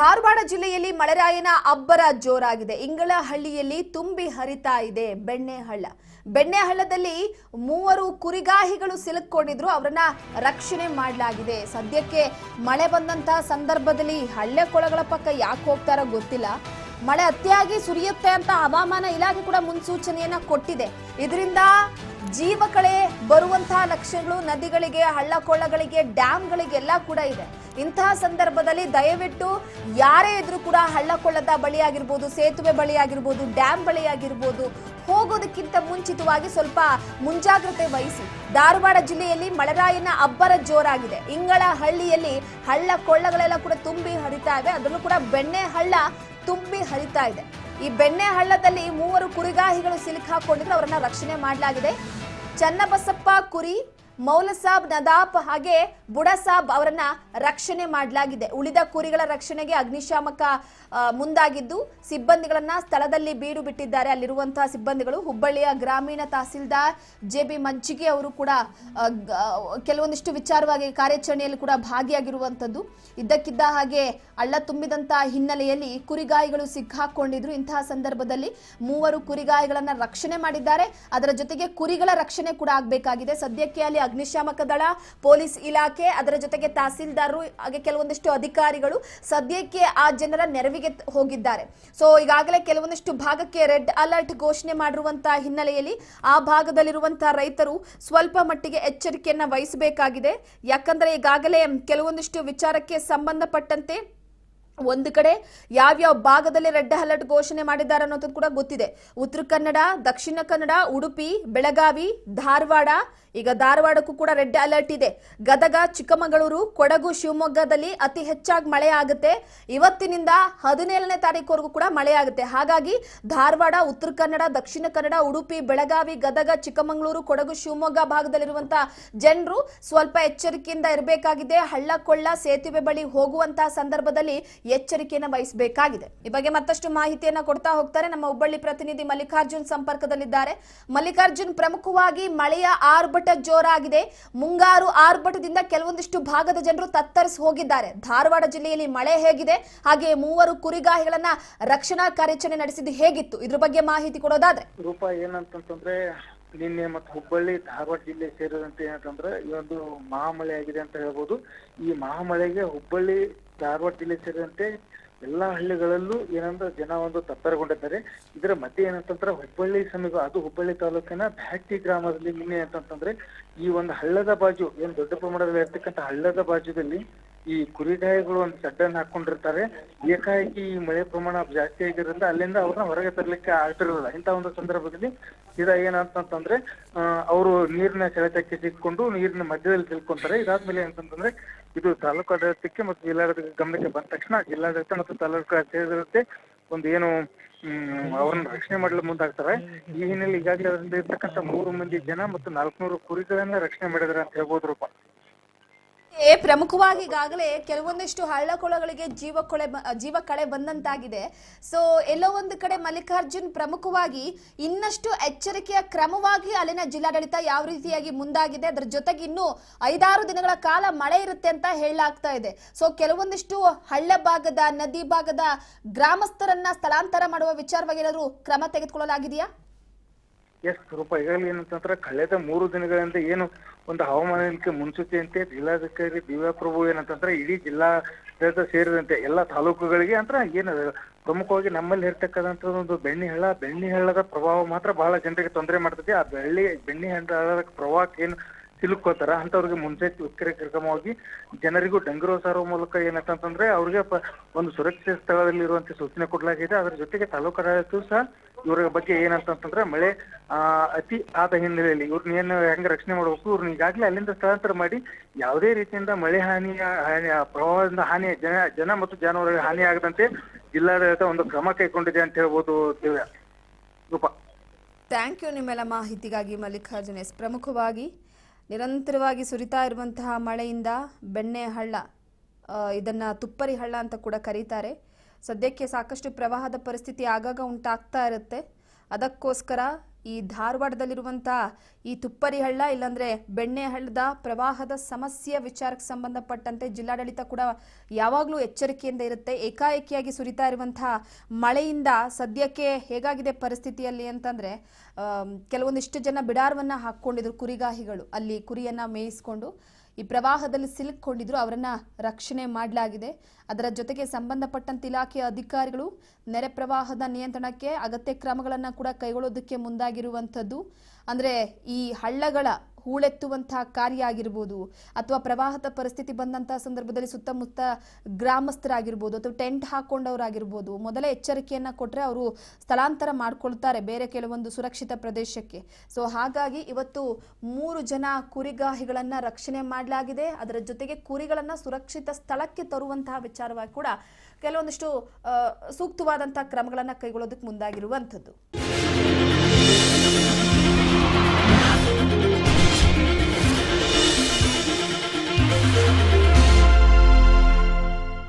ಧಾರವಾಡ ಜಿಲ್ಲೆಯಲ್ಲಿ ಮಳೆರಾಯನ ಅಬ್ಬರ ಜೋರಾಗಿದೆ. ಇಂಗಳಹಳ್ಳಿಯಲ್ಲಿ ತುಂಬಿ ಹರಿತಾ ಇದೆ ಬೆಣ್ಣೆಹಳ್ಳ. ಬೆಣ್ಣೆಹಳ್ಳದಲ್ಲಿ 3 ಕುರಿಗಾಹಿಗಳು ಸಿಲುಕೊಂಡಿದ್ರು. ಅವರನ್ನ ರಕ್ಷಣೆ ಮಾಡಲಾಗಿದೆ. ಸದ್ಯಕ್ಕೆ ಮಳೆ ಬಂದಂತ ಸಂದರ್ಭದಲ್ಲಿ ಹಳ್ಳೆ ಕೊಳಗಳ ಪಕ್ಕ ಯಾಕೆ ಹೋಗ್ತಾರೋ ಗೊತ್ತಿಲ್ಲ. ಮಳೆ ಅತಿಯಾಗಿ ಸುರಿಯುತ್ತೆ ಅಂತ ಹವಾಮಾನ ಇಲಾಖೆ ಕೂಡ ಮುನ್ಸೂಚನೆಯನ್ನ ಕೊಟ್ಟಿದೆ. ಇದರಿಂದ ಜೀವಕಳೆ ಬರುವಂತಹ ಲಕ್ಷಣಗಳು ನದಿಗಳಿಗೆ, ಹಳ್ಳ ಕೊಳ್ಳಗಳಿಗೆ, ಡ್ಯಾಮ್ಗಳಿಗೆಲ್ಲ ಕೂಡ ಇದೆ. ಇಂತಹ ಸಂದರ್ಭದಲ್ಲಿ ದಯವಿಟ್ಟು ಯಾರೇ ಇದ್ರೂ ಕೂಡ ಹಳ್ಳ ಕೊಳ್ಳದ ಬಳಿಯಾಗಿರ್ಬೋದು, ಸೇತುವೆ ಬಳಿಯಾಗಿರ್ಬೋದು, ಡ್ಯಾಮ್ ಬಳಿಯಾಗಿರ್ಬೋದು ಹೋಗೋದಕ್ಕಿಂತ ಮುಂಚಿತವಾಗಿ ಸ್ವಲ್ಪ ಮುಂಜಾಗ್ರತೆ ವಹಿಸಿ. ಧಾರವಾಡ ಜಿಲ್ಲೆಯಲ್ಲಿ ಮಳೆರಾಯನ ಅಬ್ಬರ ಜೋರಾಗಿದೆ. ಇಂಗಳಹಳ್ಳಿಯಲ್ಲಿ ಹಳ್ಳ ಕೊಳ್ಳಗಳೆಲ್ಲ ಕೂಡ ತುಂಬಿ ಹರಿತಾ ಇದೆ. ಅದರಲ್ಲೂ ಕೂಡ ಬೆಣ್ಣೆಹಳ್ಳ ತುಂಬಿ ಹರಿತಾ ಇದೆ. ಈ ಬೆಣ್ಣೆಹಳ್ಳದಲ್ಲಿ 3 ಕುರಿಗಾಹಿಗಳು ಸಿಲುಕಾಕೊಂಡಿದ್ರು. ಅವರನ್ನ ರಕ್ಷಣೆ ಮಾಡಲಾಗಿದೆ. ಚನ್ನಬಸಪ್ಪ ಕುರಿ, ಮೌಲಸಾಬ್ ನದಾಪ್ ಹಾಗೆ ಬುಡಸಾಬ್ ಅವರನ್ನ ರಕ್ಷಣೆ ಮಾಡಲಾಗಿದೆ. ಉಳಿದ ಕುರಿಗಳ ರಕ್ಷಣೆಗೆ ಅಗ್ನಿಶಾಮಕ ಮುಂದಾಗಿದ್ದು ಸಿಬ್ಬಂದಿಗಳನ್ನ ಸ್ಥಳದಲ್ಲಿ ಬೀಡು ಬಿಟ್ಟಿದ್ದಾರೆ. ಅಲ್ಲಿರುವಂತಹ ಸಿಬ್ಬಂದಿಗಳು ಹುಬ್ಬಳ್ಳಿಯ ಗ್ರಾಮೀಣ ತಹಸೀಲ್ದಾರ್ JB ಮಜ್ಜಿಗೆ ಅವರು ಕೂಡ ಕೆಲವೊಂದಿಷ್ಟು ವಿಚಾರವಾಗಿ ಕಾರ್ಯಾಚರಣೆಯಲ್ಲಿ ಕೂಡ ಭಾಗಿಯಾಗಿರುವಂತದ್ದು. ಇದ್ದಕ್ಕಿದ್ದ ಹಾಗೆ ಹಳ್ಳ ತುಂಬಿದಂತಹ ಹಿನ್ನೆಲೆಯಲ್ಲಿ ಕುರಿಗಾಯಿಗಳು ಸಿಕ್ಕಾಕೊಂಡಿದ್ರು. ಇಂತಹ ಸಂದರ್ಭದಲ್ಲಿ 3 ಕುರಿಗಾಯಿಗಳನ್ನ ರಕ್ಷಣೆ ಮಾಡಿದ್ದಾರೆ. ಅದರ ಜೊತೆಗೆ ಕುರಿಗಳ ರಕ್ಷಣೆ ಕೂಡ ಆಗಬೇಕಾಗಿದೆ. ಸದ್ಯಕ್ಕೆ ಅಲ್ಲಿ ಅಗ್ನಿಶಾಮಕ ದಳ, ಪೊಲೀಸ್ ಇಲಾಖೆ, ಅದರ ಜೊತೆಗೆ ತಹಸೀಲ್ದಾರರು ಹಾಗೆ ಕೆಲವೊಂದಿಷ್ಟು ಅಧಿಕಾರಿಗಳು ಸದ್ಯಕ್ಕೆ ಆ ಜನರ ನೆರವಿಗೆ ಹೋಗಿದ್ದಾರೆ. ಸೊ ಈಗಾಗಲೇ ಕೆಲವೊಂದಿಷ್ಟು ಭಾಗಕ್ಕೆ ರೆಡ್ ಅಲರ್ಟ್ ಘೋಷಣೆ ಮಾಡಿರುವಂತಹ ಹಿನ್ನೆಲೆಯಲ್ಲಿ ಆ ಭಾಗದಲ್ಲಿರುವಂತಹ ರೈತರು ಸ್ವಲ್ಪ ಮಟ್ಟಿಗೆ ಎಚ್ಚರಿಕೆಯನ್ನ ವಹಿಸಬೇಕಾಗಿದೆ. ಯಾಕಂದ್ರೆ ಈಗಾಗಲೇ ಕೆಲವೊಂದಿಷ್ಟು ವಿಚಾರಕ್ಕೆ ಸಂಬಂಧಪಟ್ಟಂತೆ ಒಂದು ಕಡೆ ಯಾವ್ಯಾವ ಭಾಗದಲ್ಲಿ ರೆಡ್ ಅಲರ್ಟ್ ಘೋಷಣೆ ಮಾಡಿದ್ದಾರೆ ಅನ್ನೋದು ಕೂಡ ಗೊತ್ತಿದೆ. ಉತ್ತರ ಕನ್ನಡ, ದಕ್ಷಿಣ ಕನ್ನಡ, ಉಡುಪಿ, ಬೆಳಗಾವಿ, ಧಾರವಾಡ. ಈಗ ಧಾರವಾಡಕ್ಕೂ ಕೂಡ ರೆಡ್ ಅಲರ್ಟ್ ಇದೆ. ಗದಗ, ಚಿಕ್ಕಮಗಳೂರು, ಕೊಡಗು, ಶಿವಮೊಗ್ಗದಲ್ಲಿ ಅತಿ ಹೆಚ್ಚಾಗಿ ಮಳೆ ಆಗುತ್ತೆ. ಇವತ್ತಿನಿಂದ 17ನೇ ತಾರೀಕುವರೆಗೂ ಕೂಡ ಮಳೆ ಆಗುತ್ತೆ. ಹಾಗಾಗಿ ಧಾರವಾಡ, ಉತ್ತರ ಕನ್ನಡ, ದಕ್ಷಿಣ ಕನ್ನಡ, ಉಡುಪಿ, ಬೆಳಗಾವಿ, ಗದಗ, ಚಿಕ್ಕಮಗಳೂರು, ಕೊಡಗು, ಶಿವಮೊಗ್ಗ ಭಾಗದಲ್ಲಿರುವಂತಹ ಜನರು ಸ್ವಲ್ಪ ಎಚ್ಚರಿಕೆಯಿಂದ ಇರಬೇಕಾಗಿದೆ. ಹಳ್ಳ ಕೊಳ್ಳ, ಸೇತುವೆ ಬಳಿ ಹೋಗುವಂತಹ ಸಂದರ್ಭದಲ್ಲಿ ಎಚ್ಚರಿಕೆಯನ್ನು ವಹಿಸಬೇಕಾಗಿದೆ. ಈ ಬಗ್ಗೆ ಮತ್ತಷ್ಟು ಮಾಹಿತಿಯನ್ನ ಕೊಡ್ತಾ ಹೋಗ್ತಾರೆ ನಮ್ಮ ಹುಬ್ಬಳ್ಳಿ ಪ್ರತಿನಿಧಿ ಮಲ್ಲಿಕಾರ್ಜುನ್ ಸಂಪರ್ಕದಲ್ಲಿದ್ದಾರೆ. ಮಲ್ಲಿಕಾರ್ಜುನ್, ಪ್ರಮುಖವಾಗಿ ಮಳೆಯ ಆರ್ಭಟ ಜೋರಾಗಿದೆ. ಮುಂಗಾರು ಆರ್ಭಟದಿಂದ ಕೆಲವೊಂದಿಷ್ಟು ಭಾಗದ ಜನರು ತತ್ತರಿಸಿ ಹೋಗಿದ್ದಾರೆ. ಧಾರವಾಡ ಜಿಲ್ಲೆಯಲ್ಲಿ ಮಳೆ ಹೇಗಿದೆ, ಹಾಗೆ 3 ಕುರಿಗಾಹಿಗಳನ್ನ ರಕ್ಷಣಾ ಕಾರ್ಯಾಚರಣೆ ನಡೆಸಿದ್ದು ಹೇಗಿತ್ತು, ಇದ್ರ ಬಗ್ಗೆ ಮಾಹಿತಿ ಕೊಡೋದಾದ್ರೆ? ರೂಪ ಏನಂತಂದ್ರೆ ನಿನ್ನೆ ಮತ್ತು ಹುಬ್ಬಳ್ಳಿ ಧಾರವಾಡ ಜಿಲ್ಲೆ ಸೇರಿದಂತೆ ಏನಂತಂದ್ರೆ ಈ ಒಂದು ಮಹಾಮಳೆ ಆಗಿದೆ ಅಂತ ಹೇಳ್ಬೋದು. ಈ ಮಹಾಮಳೆಗೆ ಹುಬ್ಬಳ್ಳಿ ಧಾರವಾಡ ಜಿಲ್ಲೆ ಸೇರಿದಂತೆ ಎಲ್ಲಾ ಹಳ್ಳಿಗಳಲ್ಲೂ ಏನಂದ್ರೆ ಜನ ಒಂದು ತತ್ತರಗೊಂಡಿದ್ದಾರೆ. ಇದರ ಮಧ್ಯೆ ಏನಂತಂದ್ರೆ ಹುಬ್ಬಳ್ಳಿ ಸಮೀಪ, ಅದು ಹುಬ್ಬಳ್ಳಿ ತಾಲೂಕಿನ ಬ್ಯಾಟಿ ಗ್ರಾಮದಲ್ಲಿ ನಿನ್ನೆ ಅಂತಂತಂದ್ರೆ ಈ ಒಂದು ಹಳ್ಳದ ಬಾಜು, ಏನ್ ದೊಡ್ಡ ಪ್ರಮಾಣದಲ್ಲಿ ಇರ್ತಕ್ಕಂಥ ಹಳ್ಳದ ಬಾಜುದಲ್ಲಿ ಈ ಕುರಿಗಾಯಿಗಳು ಒಂದು ಸಡ್ಡನ್ನು ಹಾಕೊಂಡಿರ್ತಾರೆ. ಏಕಾಏಕಿ ಈ ಮಳೆ ಪ್ರಮಾಣ ಜಾಸ್ತಿ ಆಗಿರೋದ್ರಿಂದ ಅಲ್ಲಿಂದ ಅವ್ರನ್ನ ಹೊರಗೆ ತರಲಿಕ್ಕೆ ಆಗ್ತಿರಲಿಲ್ಲ. ಇಂಥ ಒಂದು ಸಂದರ್ಭದಲ್ಲಿ ಏನಂತಂದ್ರೆ ಅವರು ನೀರಿನ ಸೆಳೆತಕ್ಕೆ ಸಿಕ್ಕೊಂಡು ನೀರಿನ ಮಧ್ಯದಲ್ಲಿ ತಿಳ್ಕೊಂತಾರೆ. ಇದಾದ್ಮೇಲೆ ಏನಂತಂದ್ರೆ ಇದು ತಾಲೂಕು ಆಡಳಿತಕ್ಕೆ ಮತ್ತು ಜಿಲ್ಲಾಡಳಿತ ಗಮನಕ್ಕೆ ಬಂದ ತಕ್ಷಣ ಜಿಲ್ಲಾಡಳಿತ ಮತ್ತು ತಾಲೂಕು ಸೇರಿದಂತೆ ಒಂದು ಏನು ಅವ್ರನ್ನ ರಕ್ಷಣೆ ಮಾಡಲು ಮುಂದಾಗ್ತಾರೆ. ಈ ಹಿನ್ನೆಲೆ ಈಗಾಗಲೇ ಅದರಿಂದ ಇರ್ತಕ್ಕಂಥ 3 ಮಂದಿ ಜನ ಮತ್ತು 400 ಕುರಿಗಳನ್ನ ರಕ್ಷಣೆ ಮಾಡಿದಾರೆ ಅಂತ ಹೇಳ್ಬೋದು ರೂಪ. ಪ್ರಮುಖವಾಗಿ ಈಗಾಗಲೇ ಕೆಲವೊಂದಿಷ್ಟು ಹಳ್ಳ ಕೊಳಗಳಿಗೆ ಜೀವ ಕಳೆ ಬಂದಂತಾಗಿದೆ. ಸೊ ಎಲ್ಲೋ ಒಂದು ಕಡೆ ಮಲ್ಲಿಕಾರ್ಜುನ್, ಪ್ರಮುಖವಾಗಿ ಇನ್ನಷ್ಟು ಎಚ್ಚರಿಕೆಯ ಕ್ರಮವಾಗಿ ಅಲ್ಲಿನ ಜಿಲ್ಲಾಡಳಿತ ಯಾವ ರೀತಿಯಾಗಿ ಮುಂದಾಗಿದೆ, ಅದರ ಜೊತೆಗೆ ಇನ್ನು 5-6 ದಿನಗಳ ಕಾಲ ಮಳೆ ಇರುತ್ತೆ ಅಂತ ಹೇಳಲಾಗ್ತಾ ಇದೆ. ಸೊ ಕೆಲವೊಂದಿಷ್ಟು ಹಳ್ಳ ಭಾಗದ, ನದಿ ಭಾಗದ ಗ್ರಾಮಸ್ಥರನ್ನ ಸ್ಥಳಾಂತರ ಮಾಡುವ ವಿಚಾರವಾಗಿ ಏನಾದರೂ ಕ್ರಮ ತೆಗೆದುಕೊಳ್ಳಲಾಗಿದೆಯಾ? ಎಸ್ ರೂಪ, ಈಗಾಗಲೇ ಏನಂತಂದ್ರೆ ಕಳೆದ 3 ದಿನಗಳಿಂದ ಏನು ಒಂದು ಹವಾಮಾನ ಇಲಾಖೆ ಮುನ್ಸೂಚನೆಯಂತೆ ಜಿಲ್ಲಾಧಿಕಾರಿ ದಿವ್ಯಾ ಪ್ರಭು ಏನಂತಂದ್ರೆ ಇಡೀ ಜಿಲ್ಲಾ ಸೇರಿದಂತೆ ಎಲ್ಲಾ ತಾಲೂಕುಗಳಿಗೆ ಅಂದ್ರೆ ಏನು ಪ್ರಮುಖವಾಗಿ ನಮ್ಮಲ್ಲಿ ಇರ್ತಕ್ಕಂಥ ಒಂದು ಬೆಣ್ಣೆಹಳ್ಳದ ಪ್ರಭಾವ ಮಾತ್ರ ಬಹಳ ಜನರಿಗೆ ತೊಂದರೆ ಮಾಡ್ತದೆ. ಆ ಬೆಣ್ಣೆಹಳ್ಳದ ಪ್ರವಾಹಕ್ಕೆ ಏನು ಸಿಲುಕೋತಾರ ಅಂತವ್ರಿಗೆ ಮುನ್ನೆಚ್ಚರಿಕೆ ಕ್ರಮವಾಗಿ ಜನರಿಗೂ ಡಂಗುರ ಸಾರುವ ಮೂಲಕ ಏನಂತಂದ್ರೆ ಅವ್ರಿಗೆ ಒಂದು ಸುರಕ್ಷಿತ ಸ್ಥಳದಲ್ಲಿ ಇರುವಂತೆ ಸೂಚನೆ ಕೊಡಲಾಗಿದೆ. ಅದರ ಜೊತೆಗೆ ತಾಲೂಕು ಆಡಳಿತವೂ ಸಹ ಇವ್ರ ಬಗ್ಗೆ ಏನಂತಂದ್ರೆ ಮಳೆ ಅತಿ ಆದ ಹಿನ್ನೆಲೆಯಲ್ಲಿ ಇವ್ರನ್ನ ಏನು ಹೆಂಗ ರಕ್ಷಣೆ ಮಾಡಬೇಕು, ಇವ್ರನ್ನ ಈಗಾಗಲೇ ಅಲ್ಲಿಂದ ಸ್ಥಳಾಂತರ ಮಾಡಿ ಯಾವುದೇ ರೀತಿಯಿಂದ ಮಳೆ ಪ್ರವಾಹದಿಂದ ಜನ ಮತ್ತು ಜಾನುವಾರುಗಳಿಗೆ ಹಾನಿ ಆಗದಂತೆ ಜಿಲ್ಲಾಡಳಿತ ಒಂದು ಕ್ರಮ ಕೈಗೊಂಡಿದೆ ಅಂತ ಹೇಳ್ಬೋದು ದಿವ್ಯಾ. ರೂಪ, ಥ್ಯಾಂಕ್ ಯು ನಿಮ್ಮೆಲ್ಲ ಮಾಹಿತಿಗಾಗಿ ಮಲ್ಲಿಕಾರ್ಜುನ್. ಪ್ರಮುಖವಾಗಿ ನಿರಂತರವಾಗಿ ಸುರಿತಾ ಇರುವಂತಹ ಮಳೆಯಿಂದ ಬೆಣ್ಣೆಹಳ್ಳ, ಇದನ್ನು ತುಪ್ಪರಿ ಹಳ್ಳ ಅಂತ ಕೂಡ ಕರೀತಾರೆ, ಸದ್ಯಕ್ಕೆ ಸಾಕಷ್ಟು ಪ್ರವಾಹದ ಪರಿಸ್ಥಿತಿ ಆಗಾಗ ಉಂಟಾಗ್ತಾ ಇರುತ್ತೆ. ಅದಕ್ಕೋಸ್ಕರ ಈ ಧಾರವಾಡದಲ್ಲಿರುವಂಥ ಈ ತುಪ್ಪರಿ ಹಳ್ಳ ಇಲ್ಲಾಂದ್ರೆ ಬೆಣ್ಣೆ ಹಳ್ಳದ ಪ್ರವಾಹದ ಸಮಸ್ಯೆಯ ವಿಚಾರಕ್ಕೆ ಸಂಬಂಧಪಟ್ಟಂತೆ ಜಿಲ್ಲಾಡಳಿತ ಕೂಡ ಯಾವಾಗಲೂ ಎಚ್ಚರಿಕೆಯಿಂದ ಇರುತ್ತೆ. ಏಕಾಏಕಿಯಾಗಿ ಸುರಿತಾ ಇರುವಂತಹ ಮಳೆಯಿಂದ ಸದ್ಯಕ್ಕೆ ಹೇಗಾಗಿದೆ ಪರಿಸ್ಥಿತಿಯಲ್ಲಿ ಅಂತಂದ್ರೆ ಕೆಲವೊಂದಿಷ್ಟು ಜನ ಬಿಡಾರವನ್ನ ಹಾಕೊಂಡಿದ್ರು, ಕುರಿಗಾಹಿಗಳು ಅಲ್ಲಿ ಕುರಿಯನ್ನ ಮೇಯಿಸ್ಕೊಂಡು ಈ ಪ್ರವಾಹದಲ್ಲಿ ಸಿಲುಕೊಂಡಿದ್ರು, ಅವರನ್ನ ರಕ್ಷಣೆ ಮಾಡಲಾಗಿದೆ. ಅದರ ಜೊತೆಗೆ ಸಂಬಂಧಪಟ್ಟಂತ ಇಲಾಖೆಯ ಅಧಿಕಾರಿಗಳು ನೆರೆ ಪ್ರವಾಹದ ನಿಯಂತ್ರಣಕ್ಕೆ ಅಗತ್ಯ ಕ್ರಮಗಳನ್ನು ಕೂಡ ಕೈಗೊಳ್ಳೋದಕ್ಕೆ ಮುಂದಾಗಿರುವಂಥದ್ದು. ಅಂದ್ರೆ ಈ ಹಳ್ಳಗಳ ಹೂಳೆತ್ತುವಂತಹ ಕಾರ್ಯ ಆಗಿರ್ಬೋದು ಅಥವಾ ಪ್ರವಾಹದ ಪರಿಸ್ಥಿತಿ ಬಂದಂತಹ ಸಂದರ್ಭದಲ್ಲಿ ಸುತ್ತಮುತ್ತ ಗ್ರಾಮಸ್ಥರಾಗಿರ್ಬೋದು ಅಥವಾ ಟೆಂಟ್ ಹಾಕೊಂಡವರಾಗಿರ್ಬೋದು ಮೊದಲೇ ಎಚ್ಚರಿಕೆಯನ್ನ ಕೊಟ್ಟರೆ ಅವರು ಸ್ಥಳಾಂತರ ಮಾಡ್ಕೊಳ್ತಾರೆ ಬೇರೆ ಕೆಲವೊಂದು ಸುರಕ್ಷಿತ ಪ್ರದೇಶಕ್ಕೆ. ಸೊ ಹಾಗಾಗಿ ಇವತ್ತು 3 ಜನ ಕುರಿಗಾಹಿಗಳನ್ನ ರಕ್ಷಣೆ ಮಾಡಲಾಗಿದೆ. ಅದರ ಜೊತೆಗೆ ಕುರಿಗಳನ್ನ ಸುರಕ್ಷಿತ ಸ್ಥಳಕ್ಕೆ ತರುವಂತಹ ವಿಚಾರವಾಗಿ ಕೂಡ ಕೆಲವೊಂದಿಷ್ಟು ಸೂಕ್ತವಾದಂತಹ ಕ್ರಮಗಳನ್ನ ಕೈಗೊಳ್ಳೋದಕ್ಕೆ ಮುಂದಾಗಿರುವಂಥದ್ದು.